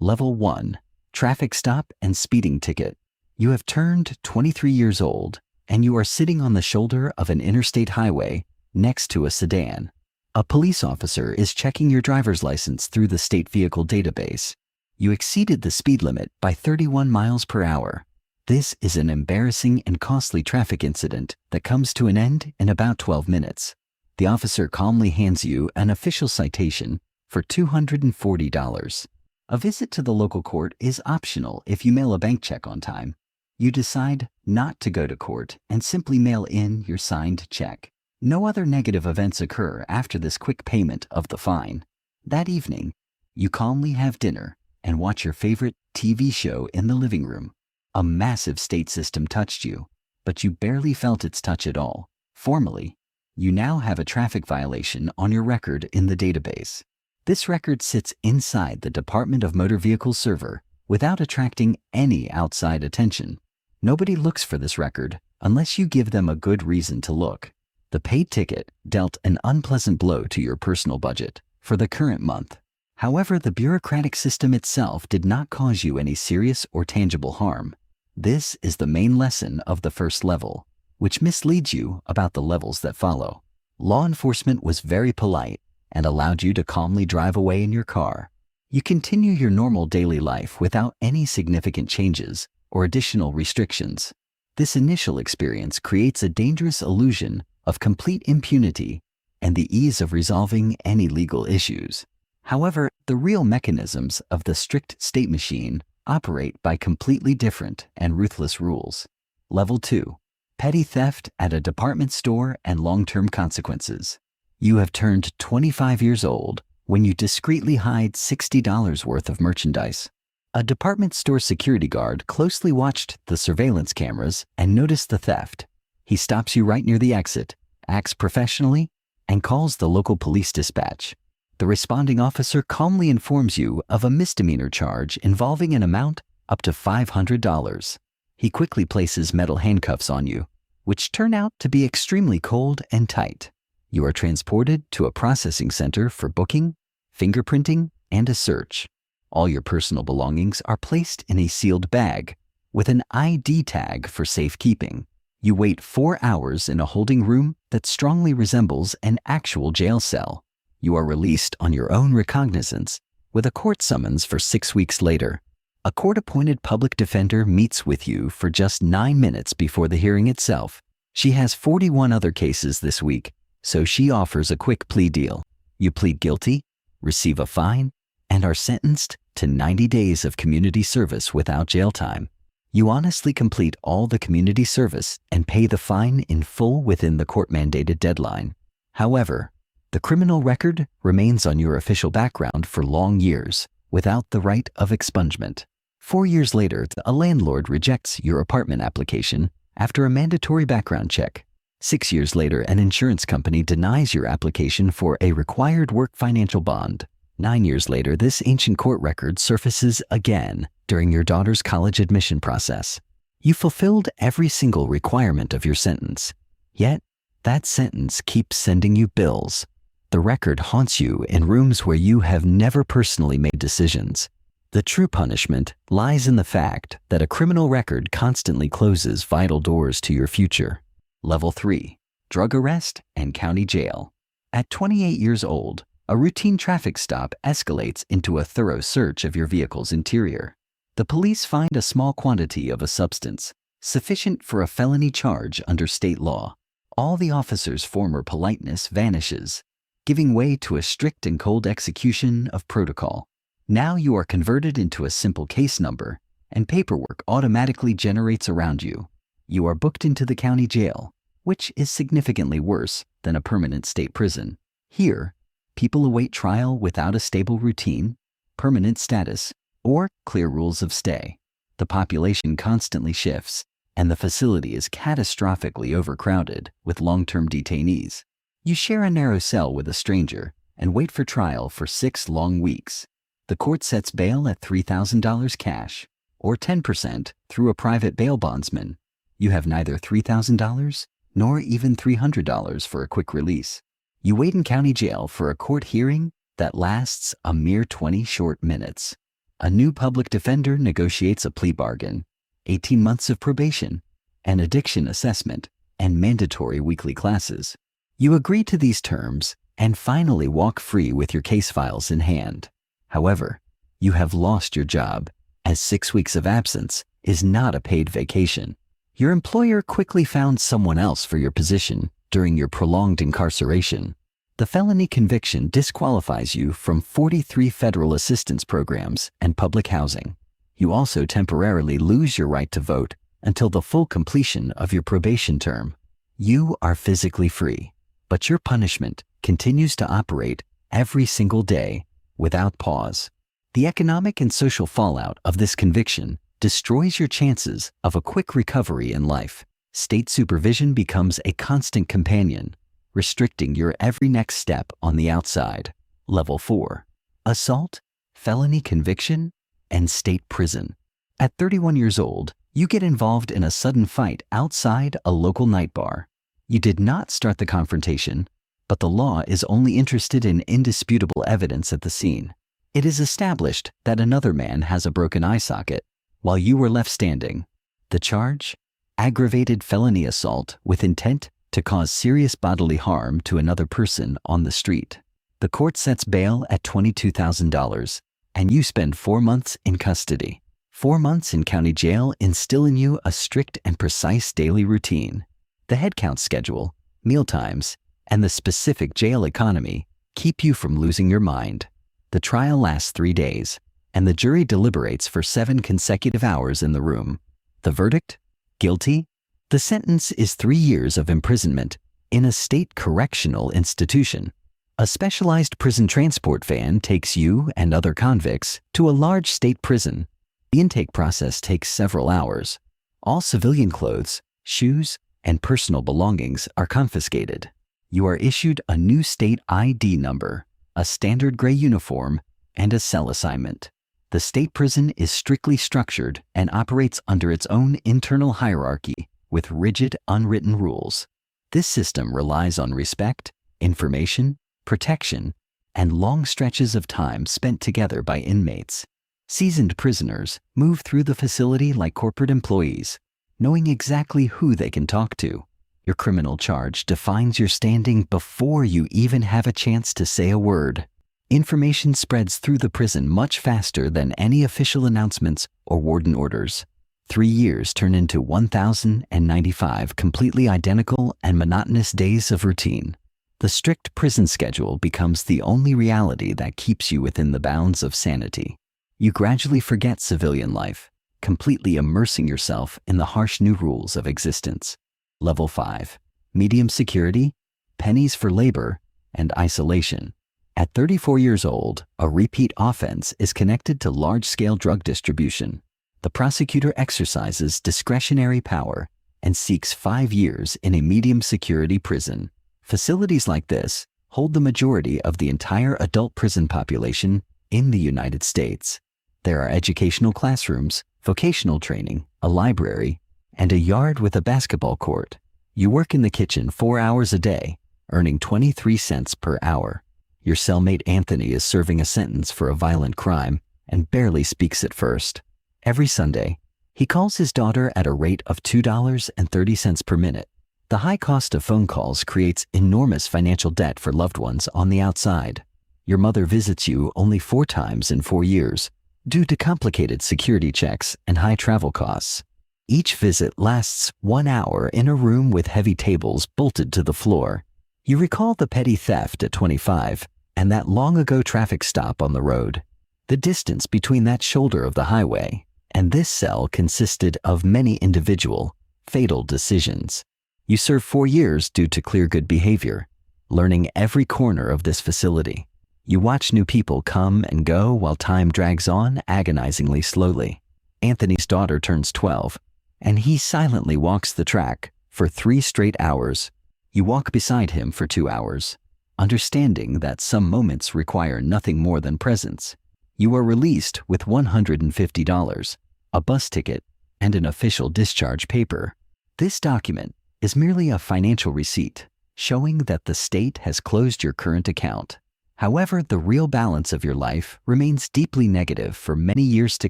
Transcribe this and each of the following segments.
Level 1. Traffic stop and speeding ticket. You have turned 23 years old and you are sitting on the shoulder of an interstate highway next to a sedan. A police officer is checking your driver's license through the state vehicle database. You exceeded the speed limit by 31 miles per hour. This is an embarrassing and costly traffic incident that comes to an end in about 12 minutes. The officer calmly hands you an official citation for $240. A visit to the local court is optional if you mail a bank check on time. You decide not to go to court and simply mail in your signed check. No other negative events occur after this quick payment of the fine. That evening, you calmly have dinner and watch your favorite TV show in the living room. A massive state system touched you, but you barely felt its touch at all. Formally, you now have a traffic violation on your record in the database. This record sits inside the Department of Motor Vehicles server without attracting any outside attention. Nobody looks for this record unless you give them a good reason to look. The paid ticket dealt an unpleasant blow to your personal budget for the current month. However, the bureaucratic system itself did not cause you any serious or tangible harm. This is the main lesson of the first level, which misleads you about the levels that follow. Law enforcement was very polite and allowed you to calmly drive away in your car. You continue your normal daily life without any significant changes or additional restrictions. This initial experience creates a dangerous illusion of complete impunity and the ease of resolving any legal issues. However, the real mechanisms of the strict state machine operate by completely different and ruthless rules. Level 2. Petty theft at a department store and long-term consequences. You have turned 25 years old when you discreetly hide $60 worth of merchandise. A department store security guard closely watched the surveillance cameras and noticed the theft. He stops you right near the exit, acts professionally, and calls the local police dispatch. The responding officer calmly informs you of a misdemeanor charge involving an amount up to $500. He quickly places metal handcuffs on you, which turn out to be extremely cold and tight. You are transported to a processing center for booking, fingerprinting, and a search. All your personal belongings are placed in a sealed bag with an ID tag for safekeeping. You wait 4 hours in a holding room that strongly resembles an actual jail cell. You are released on your own recognizance with a court summons for 6 weeks later. A court-appointed public defender meets with you for just 9 minutes before the hearing itself. She has 41 other cases this week, so she offers a quick plea deal. You plead guilty, receive a fine, and are sentenced to 90 days of community service without jail time. You honestly complete all the community service and pay the fine in full within the court-mandated deadline. However, the criminal record remains on your official background for long years without the right of expungement. 4 years later, a landlord rejects your apartment application after a mandatory background check. 6 years later, an insurance company denies your application for a required work financial bond. 9 years later, this ancient court record surfaces again during your daughter's college admission process. You fulfilled every single requirement of your sentence, yet that sentence keeps sending you bills. The record haunts you in rooms where you have never personally made decisions. The true punishment lies in the fact that a criminal record constantly closes vital doors to your future. Level 3. Drug arrest and county jail. At 28 years old, a routine traffic stop escalates into a thorough search of your vehicle's interior. The police find a small quantity of a substance, sufficient for a felony charge under state law. All the officer's former politeness vanishes, giving way to a strict and cold execution of protocol. Now you are converted into a simple case number, and paperwork automatically generates around you. You are booked into the county jail, which is significantly worse than a permanent state prison. Here, people await trial without a stable routine, permanent status, or clear rules of stay. The population constantly shifts, and the facility is catastrophically overcrowded with long-term detainees. You share a narrow cell with a stranger and wait for trial for 6 long weeks. The court sets bail at $3,000 cash, or 10% through a private bail bondsman. You have neither $3,000 nor even $300 for a quick release. You wait in county jail for a court hearing that lasts a mere 20 short minutes. A new public defender negotiates a plea bargain, 18 months of probation, an addiction assessment, and mandatory weekly classes. You agree to these terms and finally walk free with your case files in hand. However, you have lost your job, as 6 weeks of absence is not a paid vacation. Your employer quickly found someone else for your position during your prolonged incarceration. The felony conviction disqualifies you from 43 federal assistance programs and public housing. You also temporarily lose your right to vote until the full completion of your probation term. You are physically free, but your punishment continues to operate every single day without pause. The economic and social fallout of this conviction destroys your chances of a quick recovery in life. State supervision becomes a constant companion, restricting your every next step on the outside. Level 4. Assault, felony conviction, and state prison. At 31 years old, you get involved in a sudden fight outside a local night bar. You did not start the confrontation, but the law is only interested in indisputable evidence at the scene. It is established that another man has a broken eye socket, while you were left standing. The charge? Aggravated felony assault with intent to cause serious bodily harm to another person on the street. The court sets bail at $22,000, and you spend 4 months in custody. 4 months in county jail instill in you a strict and precise daily routine. The head count schedule, mealtimes, and the specific jail economy keep you from losing your mind. The trial lasts 3 days, and the jury deliberates for 7 consecutive hours in the room. The verdict? Guilty. The sentence is 3 years of imprisonment in a state correctional institution. A specialized prison transport van takes you and other convicts to a large state prison. The intake process takes several hours. All civilian clothes, shoes, and personal belongings are confiscated. You are issued a new state ID number, a standard gray uniform, and a cell assignment. The state prison is strictly structured and operates under its own internal hierarchy with rigid, unwritten rules. This system relies on respect, information, protection, and long stretches of time spent together by inmates. Seasoned prisoners move through the facility like corporate employees, knowing exactly who they can talk to. Your criminal charge defines your standing before you even have a chance to say a word. Information spreads through the prison much faster than any official announcements or warden orders. 3 years turn into 1,095 completely identical and monotonous days of routine. The strict prison schedule becomes the only reality that keeps you within the bounds of sanity. You gradually forget civilian life, completely immersing yourself in the harsh new rules of existence. Level 5. Medium security, pennies for labor, and isolation. At 34 years old, a repeat offense is connected to large-scale drug distribution. The prosecutor exercises discretionary power and seeks 5 years in a medium security prison. Facilities like this hold the majority of the entire adult prison population in the United States. There are educational classrooms, vocational training, a library, and a yard with a basketball court. You work in the kitchen 4 hours a day, earning 23 cents per hour. Your cellmate Anthony is serving a sentence for a violent crime and barely speaks at first. Every Sunday, he calls his daughter at a rate of $2.30 per minute. The high cost of phone calls creates enormous financial debt for loved ones on the outside. Your mother visits you only 4 times in 4 years due to complicated security checks and high travel costs. Each visit lasts 1 hour in a room with heavy tables bolted to the floor. You recall the petty theft at 25 and that long-ago traffic stop on the road. The distance between that shoulder of the highway and this cell consisted of many individual, fatal decisions. You serve 4 years due to clear good behavior, learning every corner of this facility. You watch new people come and go while time drags on agonizingly slowly. Anthony's daughter turns 12, and he silently walks the track for 3 straight hours. You walk beside him for 2 hours, understanding that some moments require nothing more than presence. You are released with $150, a bus ticket, and an official discharge paper. This document is merely a financial receipt showing that the state has closed your current account. However, the real balance of your life remains deeply negative for many years to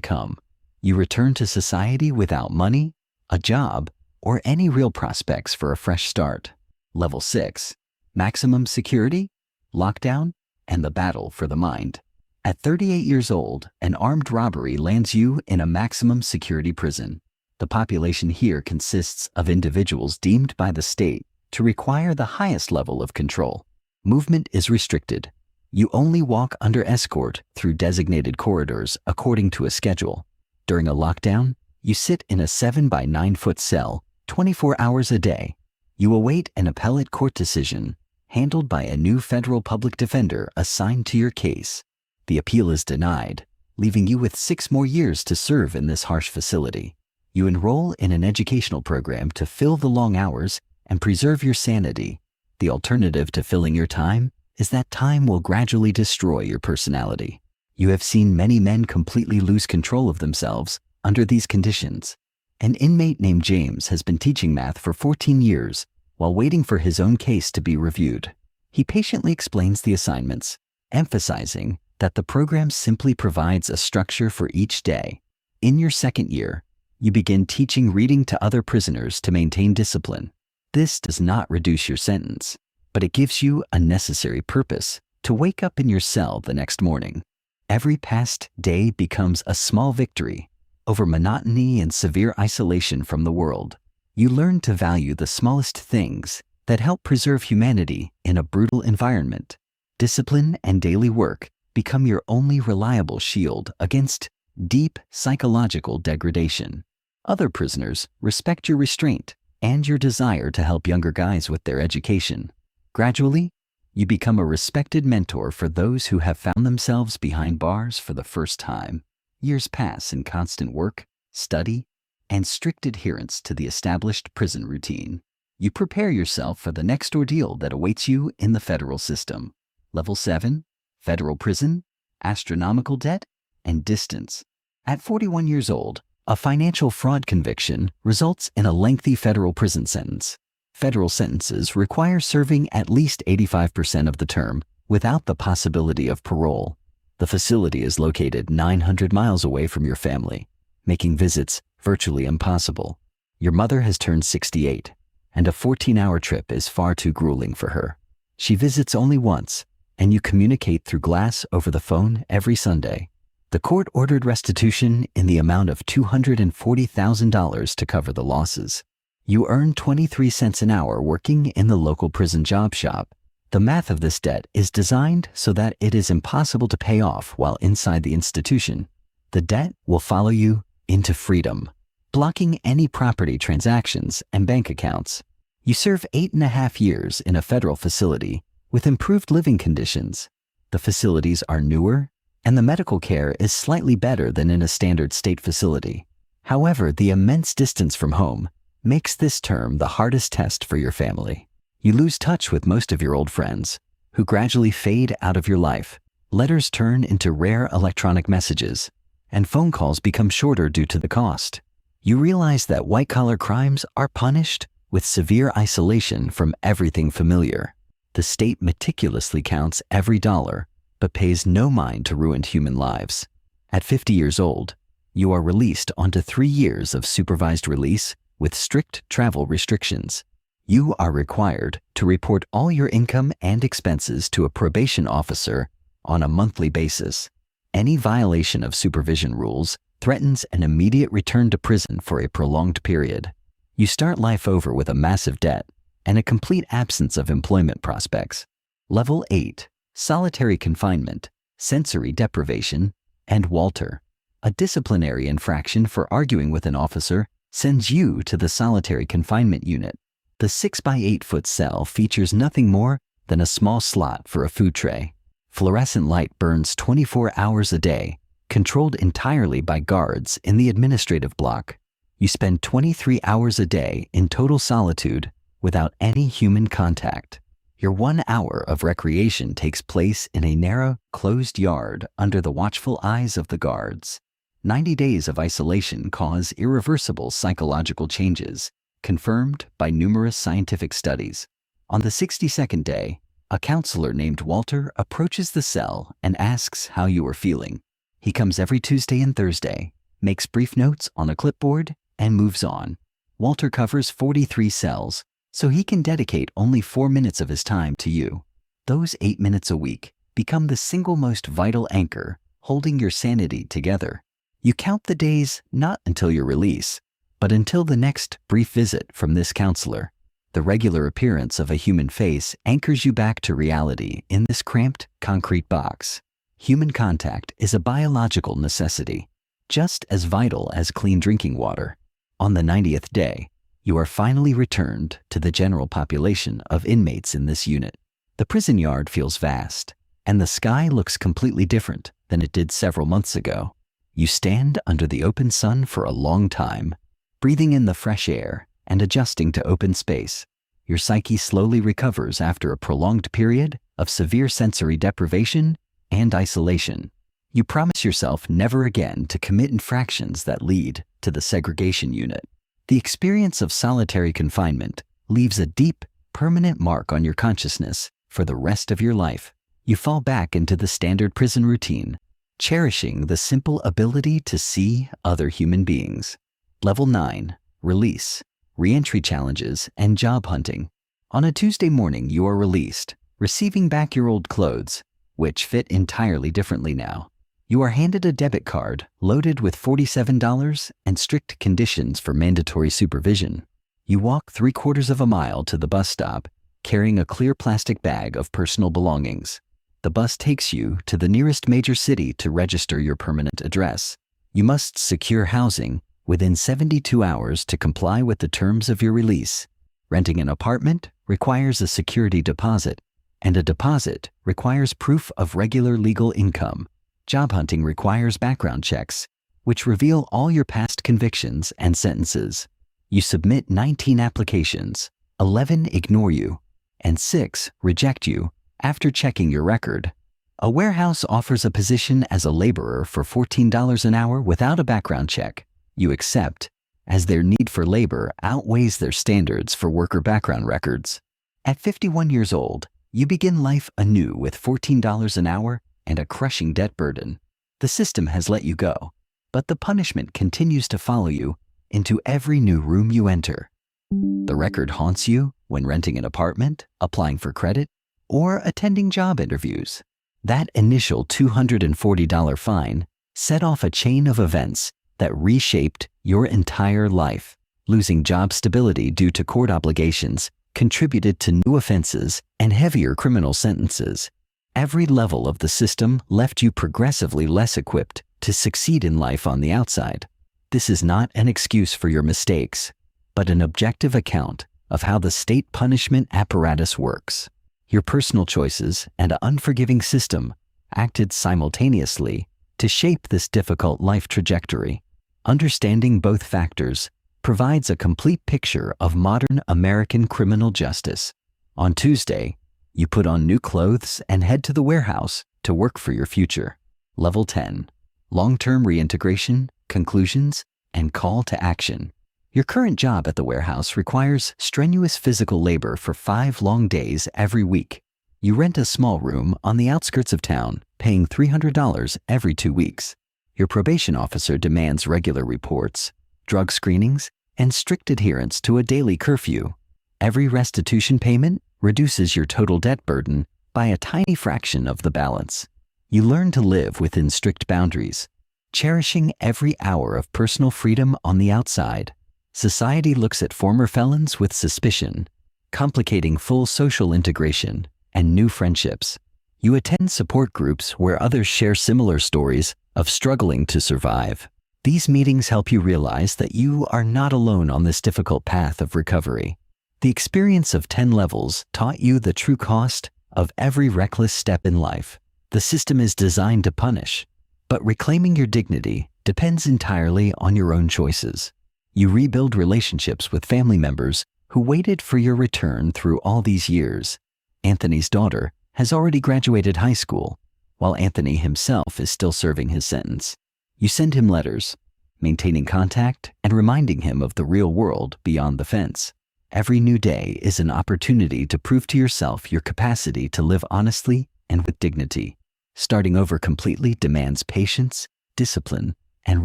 come. You return to society without money, a job, or any real prospects for a fresh start. Level 6. Maximum security, lockdown, and the battle for the mind. At 38 years old, an armed robbery lands you in a maximum security prison. The population here consists of individuals deemed by the state to require the highest level of control. Movement is restricted. You only walk under escort through designated corridors according to a schedule. During a lockdown, you sit in a 7 by 9 foot cell 24 hours a day. You await an appellate court decision handled by a new federal public defender assigned to your case. The appeal is denied, leaving you with 6 more years to serve in this harsh facility. You enroll in an educational program to fill the long hours and preserve your sanity. The alternative to filling your time is that time will gradually destroy your personality. You have seen many men completely lose control of themselves under these conditions. An inmate named James has been teaching math for 14 years while waiting for his own case to be reviewed. He patiently explains the assignments, emphasizing that the program simply provides a structure for each day. In your second year, you begin teaching reading to other prisoners to maintain discipline. This does not reduce your sentence, but it gives you a necessary purpose to wake up in your cell the next morning. Every past day becomes a small victory over monotony and severe isolation from the world. You learn to value the smallest things that help preserve humanity in a brutal environment. Discipline and daily work become your only reliable shield against deep psychological degradation. Other prisoners respect your restraint and your desire to help younger guys with their education. Gradually, you become a respected mentor for those who have found themselves behind bars for the first time. Years pass in constant work, study, and strict adherence to the established prison routine. You prepare yourself for the next ordeal that awaits you in the federal system. Level 7, federal prison, astronomical debt, and distance. At 41 years old, a financial fraud conviction results in a lengthy federal prison sentence. Federal sentences require serving at least 85% of the term without the possibility of parole. The facility is located 900 miles away from your family, making visits virtually impossible. Your mother has turned 68, and a 14-hour trip is far too grueling for her. She visits only once, and you communicate through glass over the phone every Sunday. The court ordered restitution in the amount of $240,000 to cover the losses. You earn 23 cents an hour working in the local prison job shop. The math of this debt is designed so that it is impossible to pay off while inside the institution. The debt will follow you into freedom, blocking any property transactions and bank accounts. You serve 8.5 years in a federal facility with improved living conditions. The facilities are newer, and the medical care is slightly better than in a standard state facility. However, the immense distance from home makes this term the hardest test for your family. You lose touch with most of your old friends, who gradually fade out of your life. Letters turn into rare electronic messages, and phone calls become shorter due to the cost. You realize that white-collar crimes are punished with severe isolation from everything familiar. The state meticulously counts every dollar, but pays no mind to ruined human lives. At 50 years old, you are released onto 3 years of supervised release with strict travel restrictions. You are required to report all your income and expenses to a probation officer on a monthly basis. Any violation of supervision rules threatens an immediate return to prison for a prolonged period. You start life over with a massive debt and a complete absence of employment prospects. Level 8, solitary confinement, sensory deprivation, and Walter. A disciplinary infraction for arguing with an officer sends you to the solitary confinement unit. The 6 by 8 foot cell features nothing more than a small slot for a food tray. Fluorescent light burns 24 hours a day, controlled entirely by guards in the administrative block. You spend 23 hours a day in total solitude without any human contact. Your 1 hour of recreation takes place in a narrow, closed yard under the watchful eyes of the guards. 90 days of isolation cause irreversible psychological changes, confirmed by numerous scientific studies. On the 62nd day, A counselor named Walter approaches the cell and asks how you are feeling. He comes every Tuesday and Thursday, makes brief notes on a clipboard, and moves on. Walter covers 43 cells, so he can dedicate only 4 minutes of his time to you. Those 8 minutes a week become the single most vital anchor holding your sanity together. You count the days not until your release, but until the next brief visit from this counselor. The regular appearance of a human face anchors you back to reality in this cramped, concrete box. Human contact is a biological necessity, just as vital as clean drinking water. On the 90th day, you are finally returned to the general population of inmates in this unit. The prison yard feels vast, and the sky looks completely different than it did several months ago. You stand under the open sun for a long time, breathing in the fresh air and adjusting to open space. Your psyche slowly recovers after a prolonged period of severe sensory deprivation and isolation. You promise yourself never again to commit infractions that lead to the segregation unit. The experience of solitary confinement leaves a deep, permanent mark on your consciousness for the rest of your life. You fall back into the standard prison routine, cherishing the simple ability to see other human beings. Level 9, Release, Reentry Challenges, and Job Hunting. On a Tuesday morning, you are released, receiving back your old clothes, which fit entirely differently now. You are handed a debit card loaded with $47 and strict conditions for mandatory supervision. You walk 3/4 of a mile to the bus stop, carrying a clear plastic bag of personal belongings. The bus takes you to the nearest major city to register your permanent address. You must secure housing within 72 hours to comply with the terms of your release. Renting an apartment requires a security deposit, and a deposit requires proof of regular legal income. Job hunting requires background checks, which reveal all your past convictions and sentences. You submit 19 applications, 11 ignore you, and 6 reject you after checking your record. A warehouse offers a position as a laborer for $14 an hour without a background check. You accept, as their need for labor outweighs their standards for worker background records. At 51 years old, you begin life anew with $14 an hour and a crushing debt burden. The system has let you go, but the punishment continues to follow you into every new room you enter. The record haunts you when renting an apartment, applying for credit, or attending job interviews. That initial $240 fine set off a chain of events that reshaped your entire life. Losing job stability due to court obligations contributed to new offenses and heavier criminal sentences. Every level of the system left you progressively less equipped to succeed in life on the outside. This is not an excuse for your mistakes, but an objective account of how the state punishment apparatus works. Your personal choices and an unforgiving system acted simultaneously to shape this difficult life trajectory. Understanding both factors provides a complete picture of modern American criminal justice. On Tuesday, you put on new clothes and head to the warehouse to work for your future. Level 10, Long-term reintegration, conclusions, and call to action. Your current job at the warehouse requires strenuous physical labor for 5 long days every week. You rent a small room on the outskirts of town, paying $300 every 2 weeks. Your probation officer demands regular reports, drug screenings, and strict adherence to a daily curfew. Every restitution payment reduces your total debt burden by a tiny fraction of the balance. You learn to live within strict boundaries, cherishing every hour of personal freedom on the outside. Society looks at former felons with suspicion, complicating full social integration and new friendships. You attend support groups where others share similar stories of struggling to survive. These meetings help you realize that you are not alone on this difficult path of recovery. The experience of 10 levels taught you the true cost of every reckless step in life. The system is designed to punish, but reclaiming your dignity depends entirely on your own choices. You rebuild relationships with family members who waited for your return through all these years. Anthony's daughter has already graduated high school, while Anthony himself is still serving his sentence. You send him letters, maintaining contact and reminding him of the real world beyond the fence. Every new day is an opportunity to prove to yourself your capacity to live honestly and with dignity. Starting over completely demands patience, discipline, and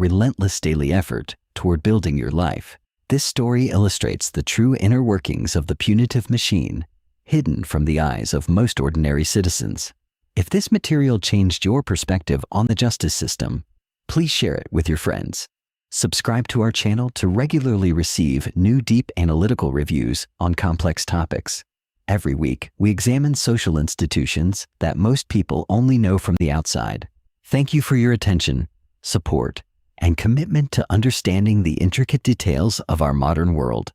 relentless daily effort toward building your life. This story illustrates the true inner workings of the punitive machine, hidden from the eyes of most ordinary citizens. If this material changed your perspective on the justice system, please share it with your friends. Subscribe to our channel to regularly receive new deep analytical reviews on complex topics. Every week, we examine social institutions that most people only know from the outside. Thank you for your attention, support, and commitment to understanding the intricate details of our modern world.